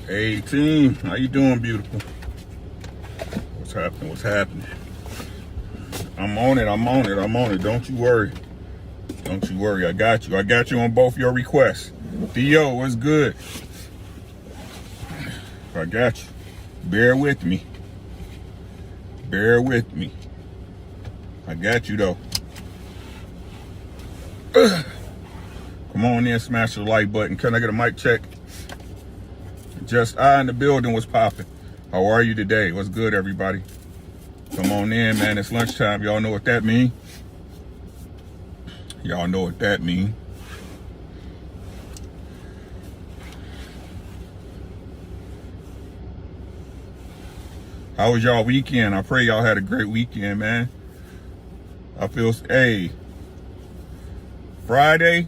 Hey team, how you doing, beautiful? What's happening? What's happening? I'm on it. Don't you worry. I got you. I got you on both your requests. Theo, what's good? I got you. Bear with me. I got you though. Come on in, smash the like button. Can I get a mic check? Just I in the building was popping. How are you today? What's good, everybody? Come on in, man. It's lunchtime. Y'all know what that mean? How was y'all weekend? I pray y'all had a great weekend, man. Friday,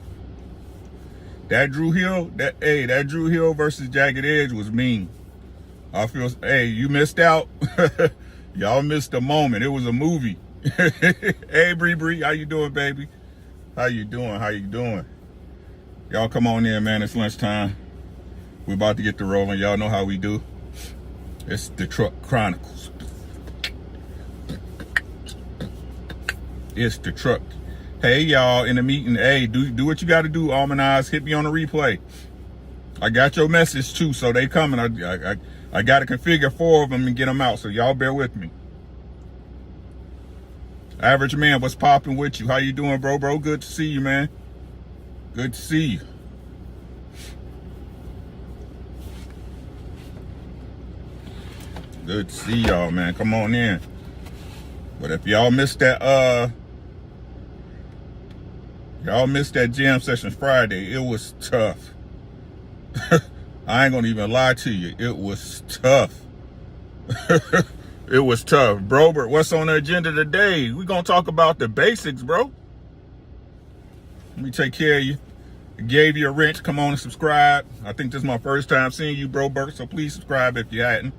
that Drew Hill versus Jagged Edge was mean. You missed out. Y'all missed a moment. It was a movie. Hey, Bree, how you doing, baby? How you doing? Y'all come on in, man. It's lunchtime. We're about to get to rolling. Y'all know how we do. It's the Truck Chronicles. It's the truck. Hey, y'all in the meeting. Hey, do what you got to do, Almanize. Hit me on the replay. I got your message too, so they coming. I got to configure 4 of them and get them out, so y'all bear with me. Average man, what's popping with you? How you doing, bro? Good to see you, man. Good to see you. Good to see y'all, man. Come on in. But if y'all missed that, jam session Friday, it was tough. I ain't gonna even lie to you. It was tough. It was tough. Brobert, what's on the agenda today? We're gonna talk about the basics, bro. Let me take care of you. I gave you a wrench. Come on and subscribe. I think this is my first time seeing you, Brobert, so please subscribe if you hadn't.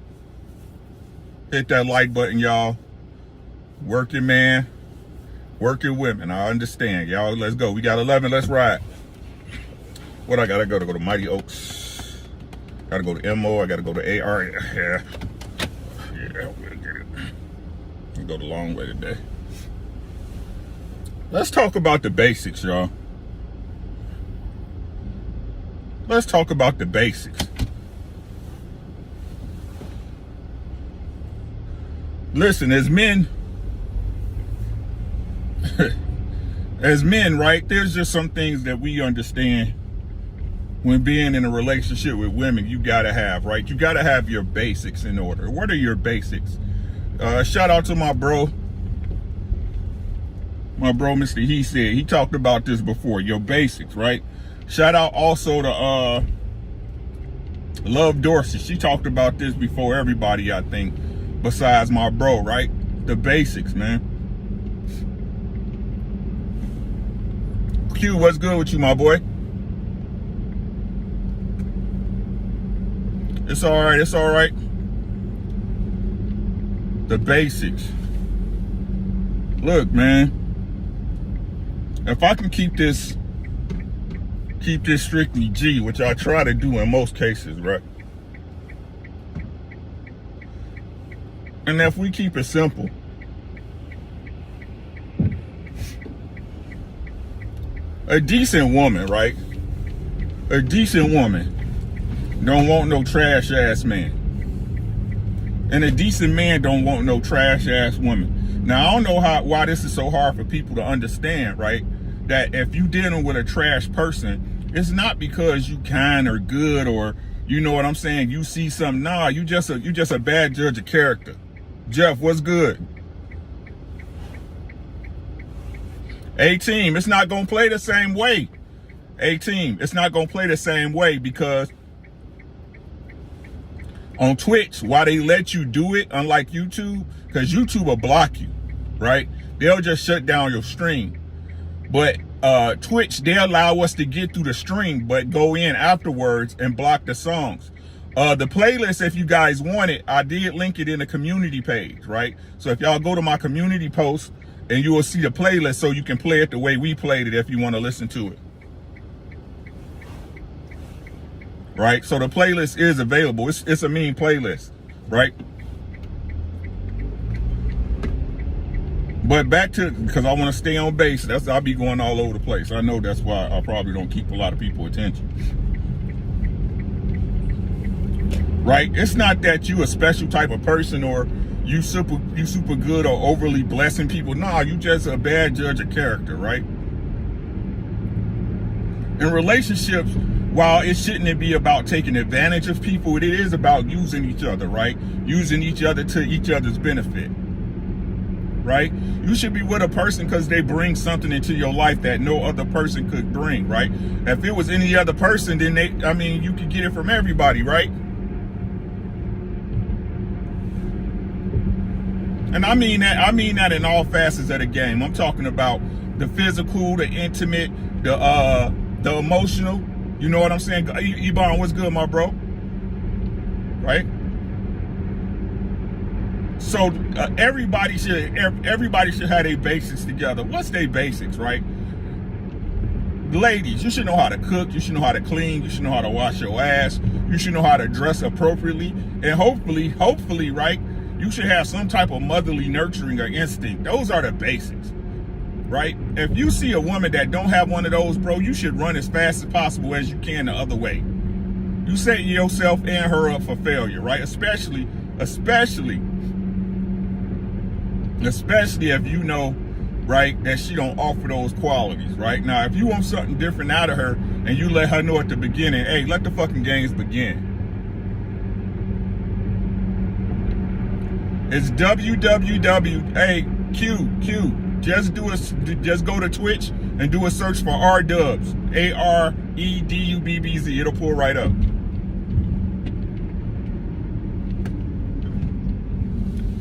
Hit that like button, y'all. Working man, working women. I understand, y'all. Let's go. We got 11. Let's ride. What I gotta go to Mighty Oaks. Gotta go to MO. I gotta go to AR. Yeah, we'll get it. We'll go the long way today. Let's talk about the basics, y'all. Let's talk about the basics. Listen, as men, right, there's just some things that we understand when being in a relationship with women, you gotta have, right? You gotta have your basics in order. What are your basics? Shout out to my bro, Mr. He said, he talked about this before, your basics, right? Shout out also to Love Dorsey. She talked about this before everybody, I think, besides my bro, right? The basics, man. Q, what's good with you, my boy? It's all right. The basics. Look, man, if I can keep this strictly G, which I try to do in most cases, right? And if we keep it simple, a decent woman, right? A decent woman don't want no trash ass man. And a decent man don't want no trash ass woman. Now, I don't know why this is so hard for people to understand, right? That if you dealing with a trash person, it's not because you kind or good or, you know what I'm saying, you see something. Nah, you just a bad judge of character. Jeff, what's good? A-Team, it's not going to play the same way. A-Team, it's not going to play the same way because on Twitch, why they let you do it, unlike YouTube, because YouTube will block you, right? They'll just shut down your stream. But Twitch, they allow us to get through the stream, but go in afterwards and block the songs. The playlist, if you guys want it, I did link it in the community page, right? So if y'all go to my community post, and you will see the playlist so you can play it the way we played it if you want to listen to it. right? So the playlist is available. It's a mean playlist, right? But back to, because I want to stay on base. I'll be going all over the place. I know that's why I probably don't keep a lot of people's attention. Right? It's not that you a special type of person or you super good or overly blessing people. No, you just a bad judge of character, right? In relationships, while it shouldn't be about taking advantage of people, it is about using each other, right? Using each other to each other's benefit. Right? You should be with a person because they bring something into your life that no other person could bring, right? If it was any other person, then you could get it from everybody, right? And I mean that in all facets of the game. I'm talking about the physical, the intimate, the emotional. You know what I'm saying? Ebon, what's good, my bro? Right? So everybody should have their basics together. What's their basics, right? Ladies, you should know how to cook. You should know how to clean. You should know how to wash your ass. You should know how to dress appropriately. And hopefully, right, you should have some type of motherly nurturing or instinct. Those are the basics, right? If you see a woman that don't have one of those, bro, you should run as fast as possible as you can the other way. You set yourself and her up for failure, right? Especially if you know, right, that she don't offer those qualities, right? Now, if you want something different out of her and you let her know at the beginning, hey, let the fucking games begin. It's www. Hey, Q. Just go to Twitch and do a search for R-Dubs. AREDUBBZ. It'll pull right up.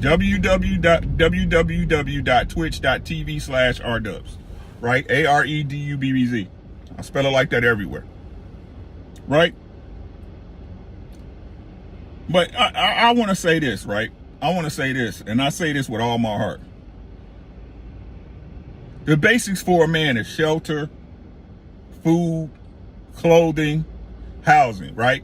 www.twitch.tv/rdubs, right? AREDUBBZ. I spell it like that everywhere, right? But I want to say this, right? I want to say this, and I say this with all my heart. The basics for a man is shelter, food, clothing, housing, right?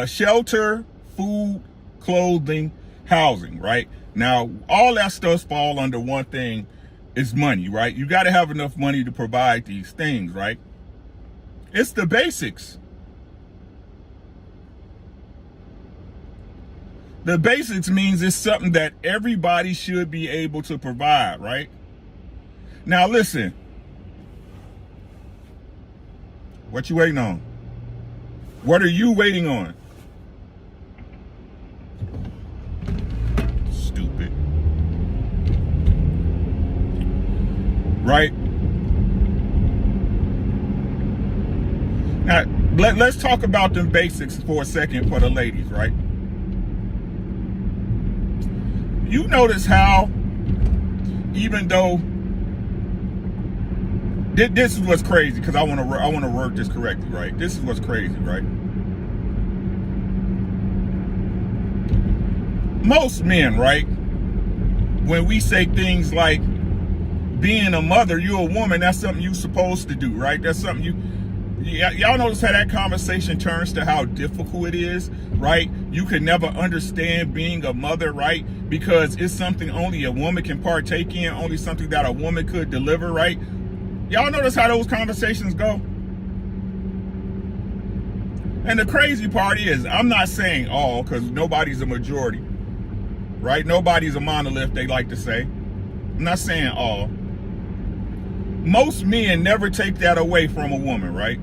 Shelter, food, clothing, housing, right? Now, all that stuff fall under one thing, is money, right? You got to have enough money to provide these things, right? It's the basics. The basics means it's something that everybody should be able to provide, right? Now, listen. What you waiting on? What are you waiting on? Right? Now, let's talk about the basics for a second for the ladies, right? You notice how, even though this is what's crazy, because I want to word this correctly, right? This is what's crazy, right? Most men, right, when we say things like being a mother, you're a woman, that's something you're supposed to do, right? That's something y'all notice how that conversation turns to how difficult it is, right? You can never understand being a mother, right? Because it's something only a woman can partake in, only something that a woman could deliver, right? Y'all notice how those conversations go? And the crazy part is, I'm not saying all, because nobody's a majority, right? Nobody's a monolith, they like to say. I'm not saying all. Most men never take that away from a woman, right?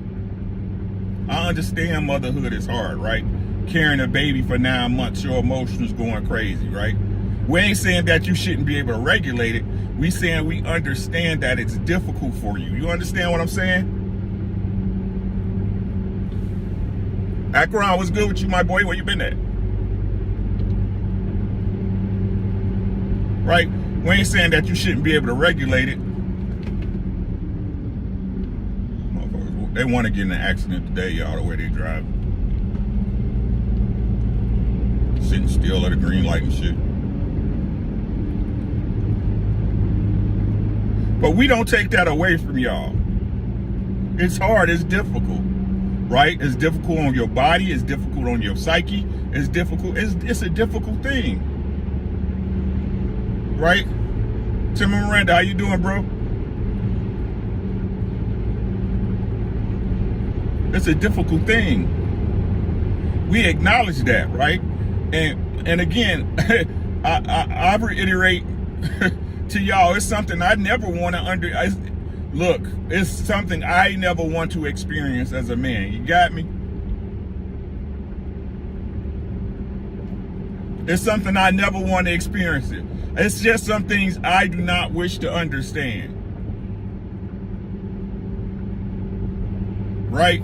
I understand motherhood is hard, right? Carrying a baby for 9 months, your emotions going crazy, right? We ain't saying that you shouldn't be able to regulate it. We saying we understand that it's difficult for you. You understand what I'm saying? Akron, what's good with you, my boy? Where you been at? Right? We ain't saying that you shouldn't be able to regulate it. They want to get in an accident today, y'all, the way they drive. Sitting still at a green light and shit. But we don't take that away from y'all. It's hard, it's difficult, right? It's difficult on your body. It's difficult on your psyche. It's difficult. It's a difficult thing, right? Tim and Miranda, how you doing, bro? It's a difficult thing. We acknowledge that, right? And again, I reiterate to y'all, it's something I never want to look, it's something I never want to experience as a man. You got me? It's something I never want to experience it. It's just some things I do not wish to understand. Right?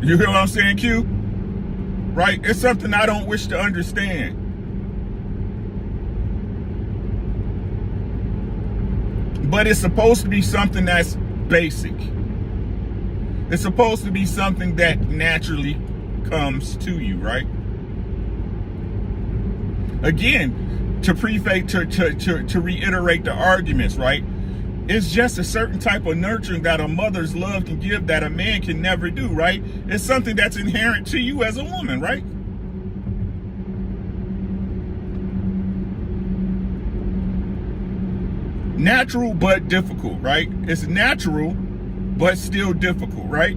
You hear what I'm saying, Q? Right? It's something I don't wish to understand. But it's supposed to be something that's basic. It's supposed to be something that naturally comes to you, right? Again, to reiterate the arguments, right? It's just a certain type of nurturing that a mother's love can give that a man can never do, right? It's something that's inherent to you as a woman, right? Natural but difficult, right? It's natural but still difficult, right?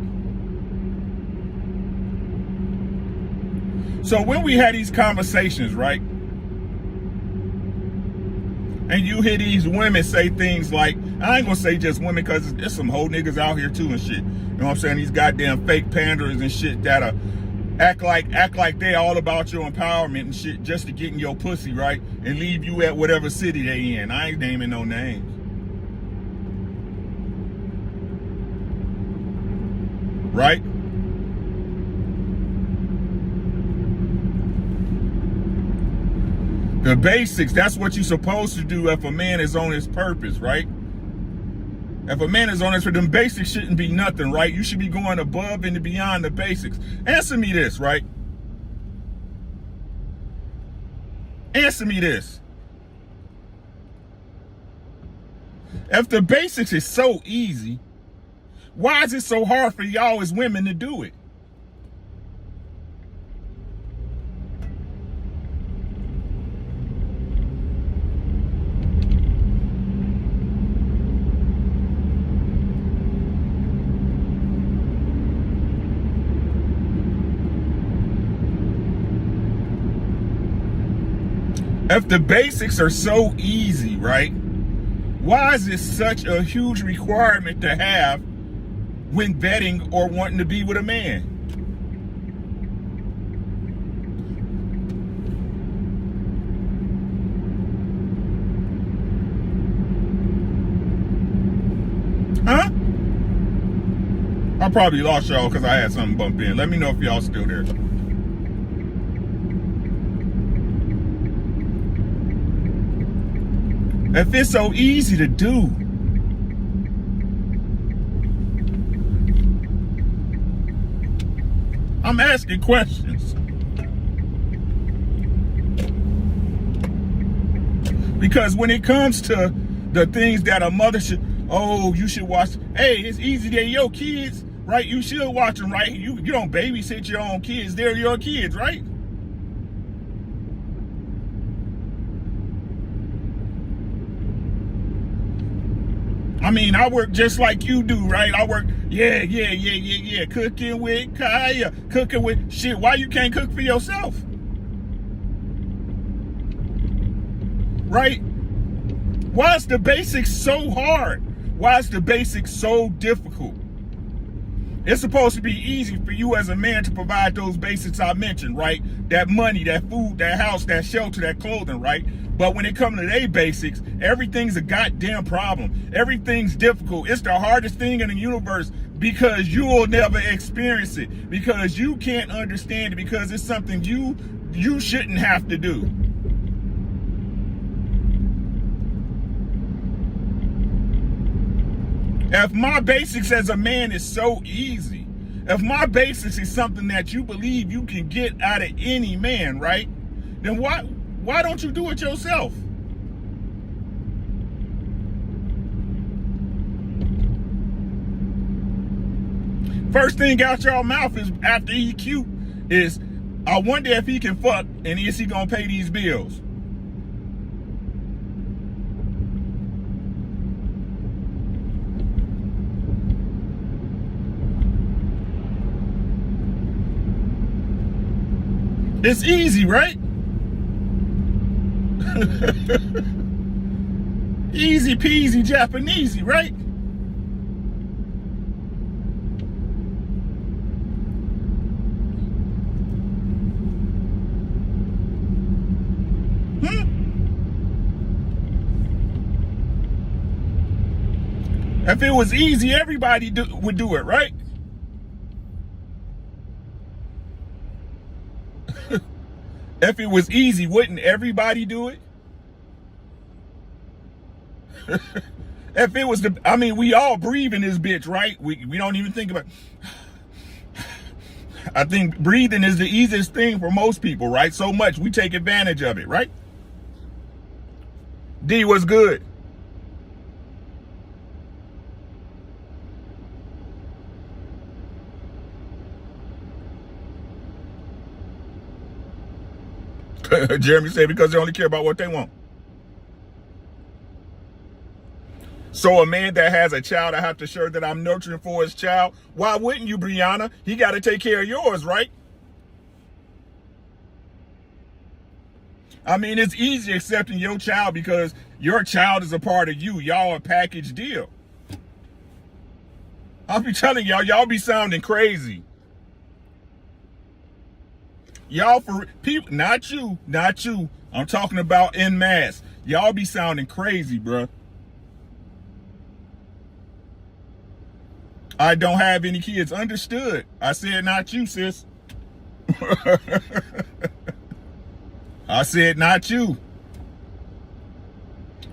So when we had these conversations, right? And you hear these women say things like, I ain't gonna say just women, because there's some whole niggas out here too and shit. You know what I'm saying? These goddamn fake panders and shit that act like they all about your empowerment and shit just to get in your pussy, right? And leave you at whatever city they in. I ain't naming no names. Right? The basics, that's what you're supposed to do if a man is on his purpose, right? If a man is on his purpose, them basics shouldn't be nothing, right? You should be going above and beyond the basics. Answer me this, right? Answer me this. If the basics is so easy, why is it so hard for y'all as women to do it? If the basics are so easy, right? Why is it such a huge requirement to have when vetting or wanting to be with a man? Huh? I probably lost y'all because I had something bump in. Let me know if y'all still there. If it's so easy to do, I'm asking questions. Because when it comes to the things that a mother should, you should watch, hey, it's easy, they're your kids, right? You should watch them, right? You don't babysit your own kids, they're your kids, right? I mean, I work just like you do, right? I work, yeah. Cooking with Kaya, cooking with shit. Why you can't cook for yourself? Right? Why is the basics so hard? Why is the basics so difficult? It's supposed to be easy for you as a man to provide those basics I mentioned, right? That money, that food, that house, that shelter, that clothing, right? But when it comes to their basics, everything's a goddamn problem. Everything's difficult. It's the hardest thing in the universe because you will never experience it, because you can't understand it, because it's something you shouldn't have to do. If my basics as a man is so easy, if my basics is something that you believe you can get out of any man, right? Then why don't you do it yourself? First thing out your mouth is after he cute is, I wonder if he can fuck and is he gonna pay these bills? It's easy, right? Easy peasy Japanesey, right? If it was easy, everybody would do it, right? If it was easy, wouldn't everybody do it? If it was we all breathe in this bitch, right? We don't even think about. I think breathing is the easiest thing for most people, right? So much we take advantage of it, right? D, what's good? Jeremy said because they only care about what they want. So a man that has a child, I have to show that I'm nurturing for his child. Why wouldn't you, Brianna? He got to take care of yours, right? I mean, it's easy accepting your child because your child is a part of you. Y'all a package deal. I'll be telling y'all be sounding crazy. Y'all for people, not you. I'm talking about en masse. Y'all be sounding crazy, bruh. I don't have any kids. Understood. I said not you, sis. I said not you.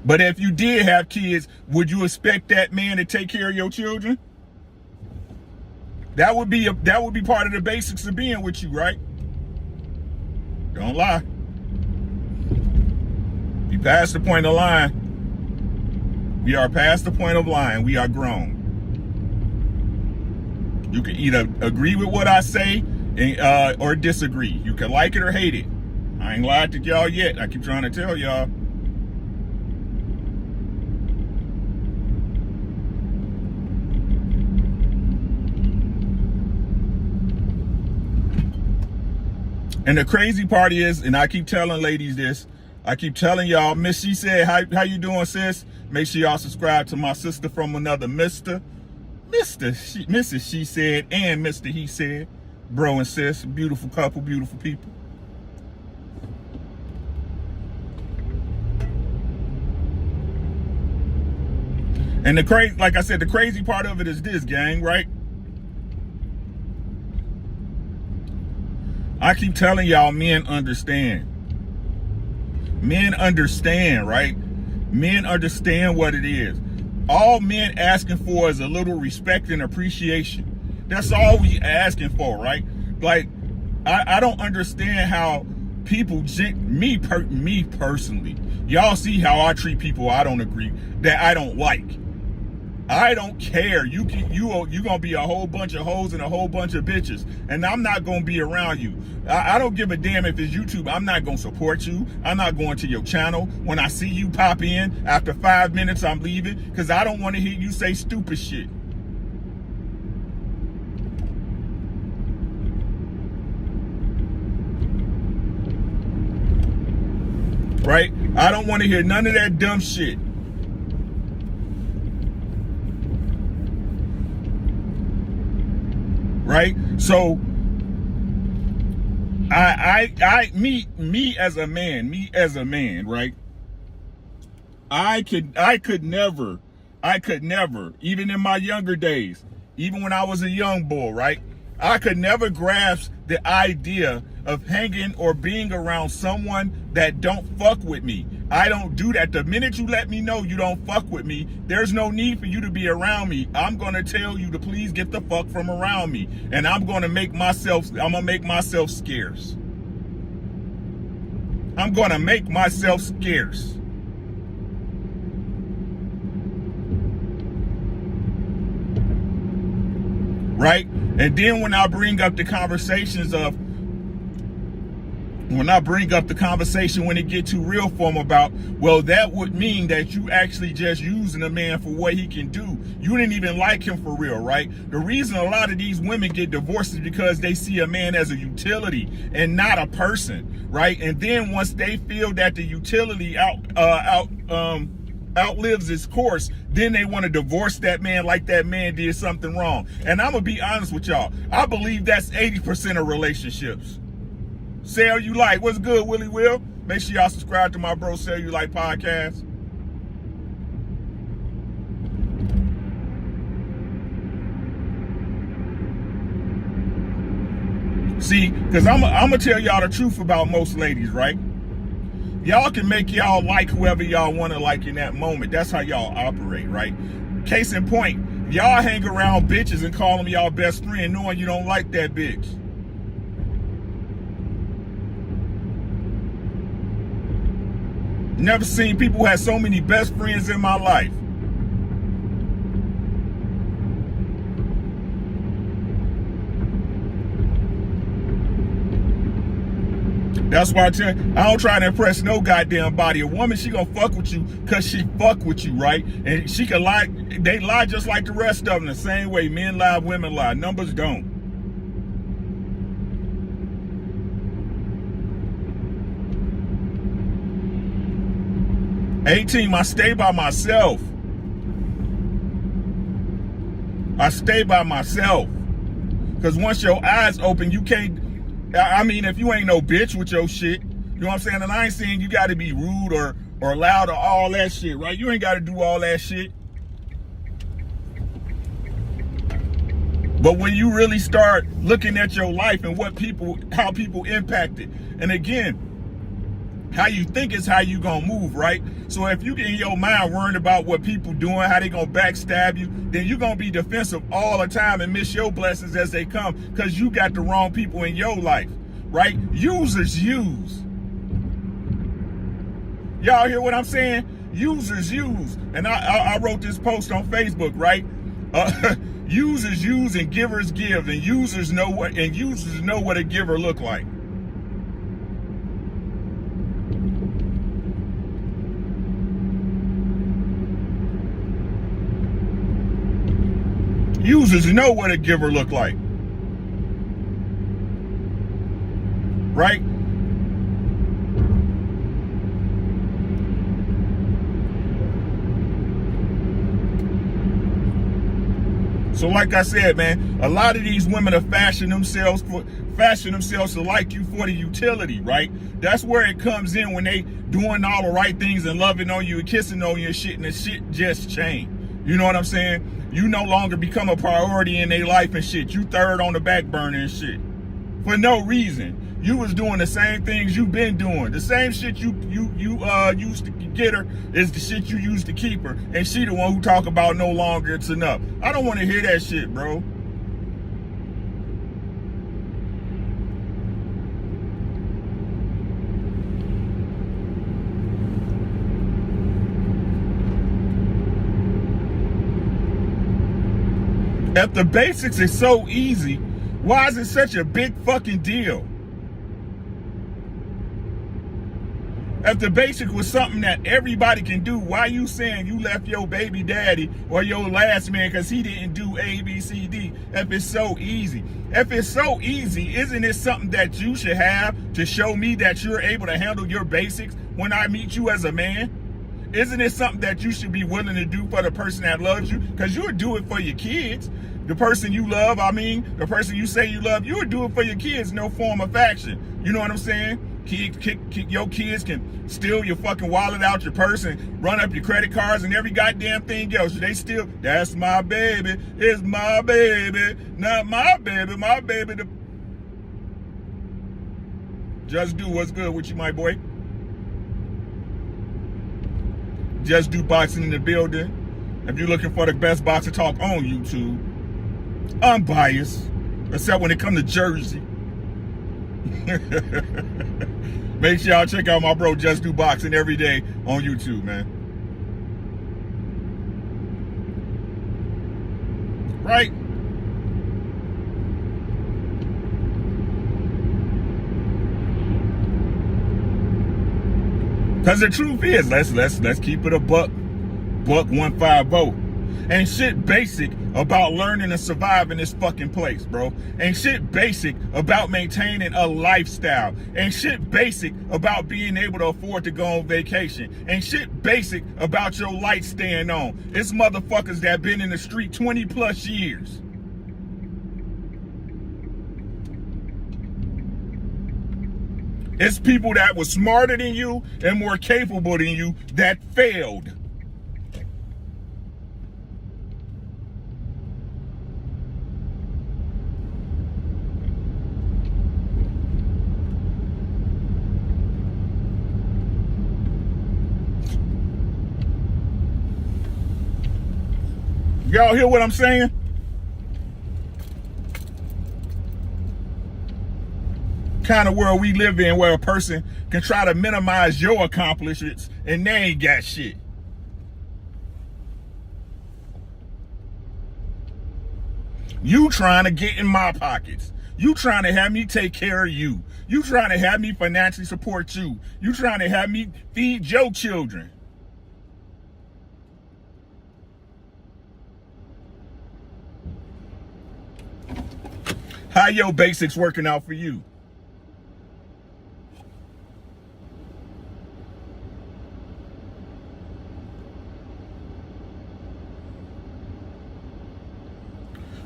But if you did have kids, would you expect that man to take care of your children? That would be part of the basics of being with you, right? Don't lie. We passed the point of lying. We are past the point of lying. We are grown. You can either agree with what I say or disagree. You can like it or hate it. I ain't lied to y'all yet. I keep trying to tell y'all. And the crazy part is, and I keep telling ladies this, I keep telling y'all, Miss She Said, how you doing, sis? Make sure y'all subscribe to my sister from another Mr. Mrs. She Said and Mr. He Said. Bro and sis, beautiful couple, beautiful people. And like I said, the crazy part of it is this, gang, right? I keep telling y'all, men understand. Men understand, right? Men understand what it is. All men asking for is a little respect and appreciation. That's all we asking for, right? Like, I don't understand how people, me personally, y'all see how I treat people I don't agree, that I don't like. I don't care. You gonna be a whole bunch of hoes and a whole bunch of bitches, and I'm not gonna be around you. I don't give a damn if it's YouTube. I'm not gonna support you. I'm not going to your channel. When I see you pop in, after 5 minutes, I'm leaving because I don't want to hear you say stupid shit. Right? I don't want to hear none of that dumb shit. Right? So me as a man, right? I could never, even in my younger days, even when I was a young boy, right? I could never grasp the idea of hanging or being around someone that don't fuck with me. I don't do that. The minute you let me know you don't fuck with me, there's no need for you to be around me. I'm going to tell you to please get the fuck from around me. And I'm going to make myself scarce. I'm going to make myself scarce. Right? And then when I bring up the conversations of, when it get too real for them about, well, that would mean that you actually just using a man for what he can do. You didn't even like him for real, right? The reason a lot of these women get divorced is because they see a man as a utility and not a person, right? And then once they feel that the utility outlives its course, then they want to divorce that man like that man did something wrong. And I'm gonna be honest with y'all, I believe that's 80% of relationships. Sell You Like. What's good, Willie Will? Make sure y'all subscribe to my bro Sell You Like podcast. See, because I'm gonna tell y'all the truth about most ladies, right? Y'all can make y'all like whoever y'all want to like in that moment. That's how y'all operate, right? Case in point, y'all hang around bitches and call them y'all best friend knowing you don't like that bitch. Never seen people who had so many best friends in my life. That's why I don't try to impress no goddamn body. A woman, she gonna fuck with you because she fuck with you, right? And she can lie, they lie just like the rest of them the same way. Men lie, women lie. Numbers don't. I stay by myself. I stay by myself. Because once your eyes open, you can't, I mean, if you ain't no bitch with your shit, you know what I'm saying? And I ain't saying you got to be rude or loud or all that shit, right? You ain't got to do all that shit. But when you really start looking at your life and how people impact it, and again, how you think is how you gonna move, right? So if you get in your mind worrying about what people doing, how they gonna backstab you, then you gonna be defensive all the time and miss your blessings as they come because you got the wrong people in your life, right? Users use. Y'all hear what I'm saying? Users use. And I wrote this post on Facebook, right? Users use and givers give, and users know what a giver look like. Users know what a giver look like. Right? So like I said, man, a lot of these women are fashioning themselves to like you for the utility, right? That's where it comes in when they doing all the right things and loving on you and kissing on you and shit, and the shit just changed. You know what I'm saying? You no longer become a priority in their life and shit. You third on the back burner and shit. For no reason. You was doing the same things you been doing. The same shit you used to get her is the shit you used to keep her. And she the one who talk about no longer it's enough. I don't want to hear that shit, bro. If the basics is so easy, why is it such a big fucking deal? If the basic was something that everybody can do, why you saying you left your baby daddy or your last man because he didn't do A, B, C, D? If it's so easy. If it's so easy, isn't it something that you should have to show me that you're able to handle your basics when I meet you as a man? Isn't it something that you should be willing to do for the person that loves you? Because you would do it for your kids. The person you love, the person you say you love, you would do it for your kids, no form of action. You know what I'm saying? Your kids can steal your fucking wallet out your purse and run up your credit cards and every goddamn thing else. They still, that's my baby, it's my baby, not my baby, my baby. Just Do, what's good with you, my boy? Just Do boxing in the building. If you're looking for the best boxing talk on YouTube, unbiased, except when it comes to Jersey. Make sure y'all check out my bro Just Do Boxing every day on YouTube, man. Right? Cause the truth is, let's keep it a buck 150. Ain't shit basic about learning to survive in this fucking place, bro. Ain't shit basic about maintaining a lifestyle. Ain't shit basic about being able to afford to go on vacation. Ain't shit basic about your light staying on. It's motherfuckers that been in the street 20 plus years. It's people that were smarter than you and more capable than you that failed. Y'all hear what I'm saying? Kind of world we live in where a person can try to minimize your accomplishments and they ain't got shit. You trying to get in my pockets. You trying to have me take care of you. You trying to have me financially support you. You trying to have me feed your children. How your basics working out for you?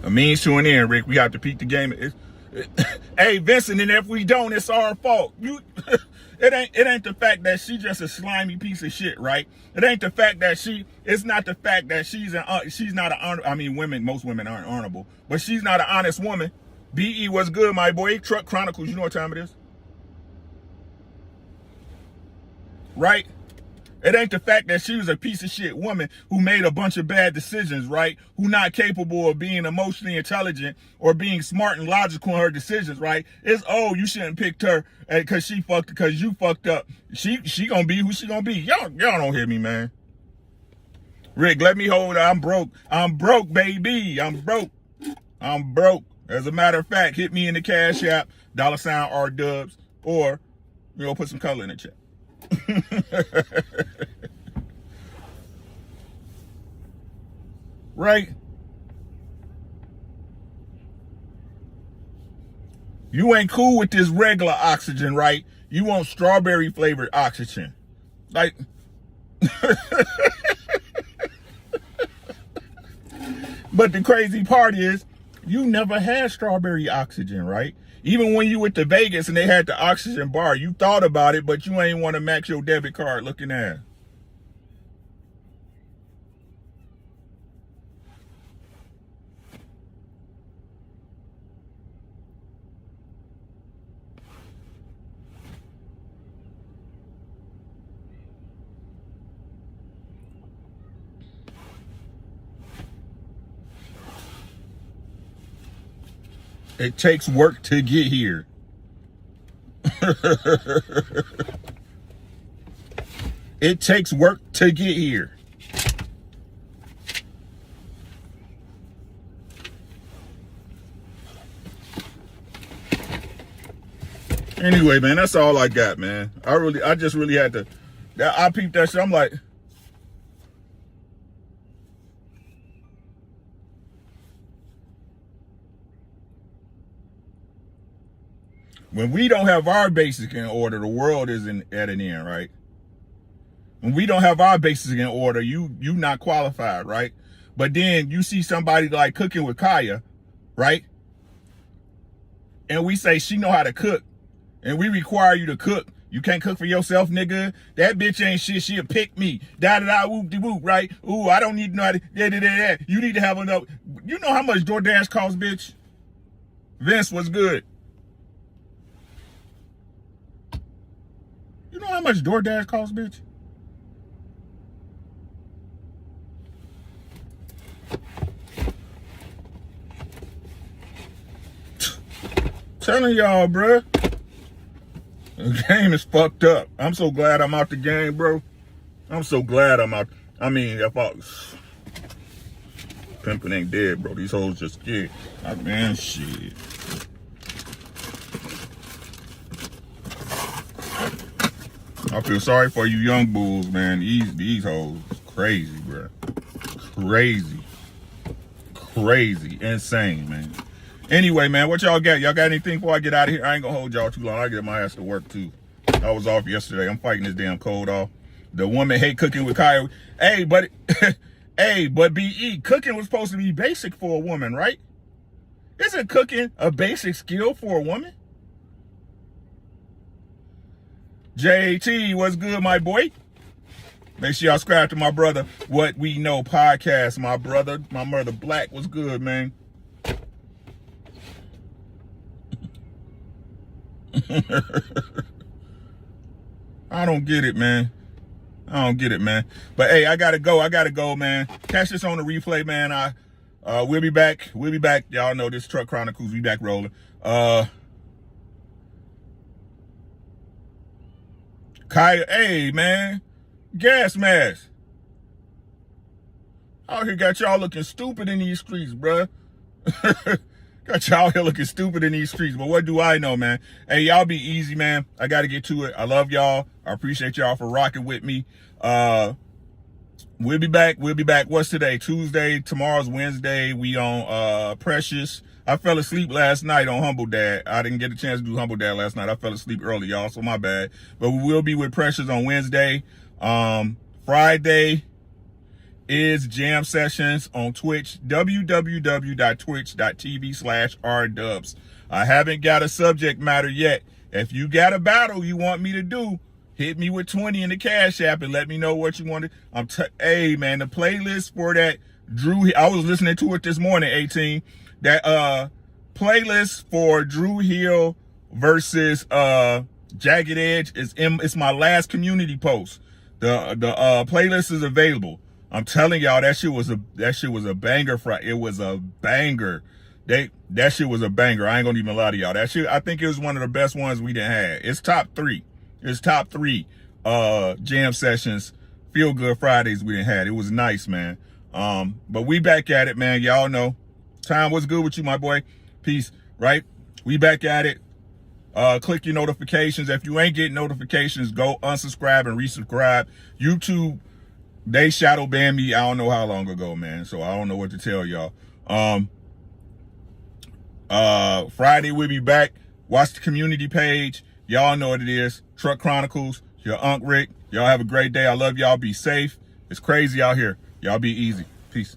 A means to an end, Rick. We have to peak the game. Hey, Vincent, and if we don't, it's our fault. It ain't the fact that she just a slimy piece of shit, right? It ain't the fact that it's not the fact that she's not an I mean, most women aren't honorable, but she's not an honest woman. BE was good, my boy. Truck Chronicles, you know what time it is? Right? It ain't the fact that she was a piece of shit woman who made a bunch of bad decisions, right? Who not capable of being emotionally intelligent or being smart and logical in her decisions, right? It's, oh, you shouldn't picked her because you fucked up. She gonna be who she gonna be. Y'all don't hear me, man. Rick, let me hold it. I'm broke. I'm broke, baby. I'm broke. I'm broke. As a matter of fact, hit me in the Cash App, $R-Dubs, or, put some color in the chat. Right? You ain't cool with this regular oxygen, right? You want strawberry flavored oxygen. Like, but the crazy part is, you never had strawberry oxygen, right? Even when you went to Vegas and they had the oxygen bar, you thought about it, but you ain't want to max your debit card looking at. It takes work to get here. It takes work to get here. Anyway, man, that's all I got, man. I just really had to, I peeped that shit. I'm like, when we don't have our basics in order, the world isn't at an end, right? When we don't have our basics in order, you not qualified, right? But then you see somebody like cooking with Kaya, right? And we say she know how to cook, and we require you to cook. You can't cook for yourself, nigga. That bitch ain't shit. She'll pick me. Da-da-da, whoop-de-whoop, right? Ooh, I don't need to know how to, da-da-da-da. You need to have enough. You know how much DoorDash costs, bitch? Vince was good. You know how much DoorDash costs, bitch? Telling y'all, bruh. The game is fucked up. I'm so glad I'm out the game, bro. I'm so glad I'm out. I mean, if I pimping ain't dead, bro. These hoes just scared. Man, shit. I feel sorry for you young bulls, man. These hoes crazy, bro. Crazy, insane, man. Anyway, man, what y'all got? Y'all got anything before I get out of here? I ain't gonna hold y'all too long. I get my ass to work too. I was off yesterday. I'm fighting this damn cold off. The woman hate cooking with Kyle. Hey, but BE, cooking was supposed to be basic for a woman, right? Isn't cooking a basic skill for a woman? JT, what's good, my boy? Make sure y'all subscribe to my brother What We Know podcast. My mother Black, what's good, man? I don't get it, man. But hey, I gotta go, man. Catch this on the replay, man. We'll be back. Y'all know this Truck Chronicles. We back rolling. Kaya, hey, man. Gas mask. Out here got y'all looking stupid in these streets, bruh. Got y'all here looking stupid in these streets. But what do I know, man? Hey, y'all be easy, man. I got to get to it. I love y'all. I appreciate y'all for rocking with me. We'll be back. What's today? Tuesday. Tomorrow's Wednesday. We on Precious. I fell asleep last night on Humble Dad. I didn't get a chance to do Humble Dad last night. I fell asleep early, y'all, so my bad. But we will be with Precious on Wednesday. Friday is Jam Sessions on Twitch, www.twitch.tv/rdubs. I haven't got a subject matter yet. If you got a battle you want me to do, hit me with 20 in the Cash App and let me know what you want to. Hey, man, the playlist for that Drew, I was listening to it this morning, 18. That playlist for Drew Hill versus Jagged Edge it's my last community post. The playlist is available. I'm telling y'all, that shit was a banger. It was a banger. That shit was a banger. I ain't gonna even lie to y'all. That shit, I think it was one of the best ones we done had. It's top three Jam Sessions Feel Good Fridays we done had. It was nice, man. But we back at it, man. Y'all know. Time, what's good with you, my boy? Peace, right? We back at it. Click your notifications. If you ain't getting notifications, go unsubscribe and resubscribe. YouTube, they shadow banned me I don't know how long ago, man. So I don't know what to tell y'all. Friday we'll be back. Watch the community page. Y'all know what it is. Truck Chronicles. Your Unc Rick. Y'all have a great day. I love y'all. Be safe. It's crazy out here. Y'all be easy. Peace.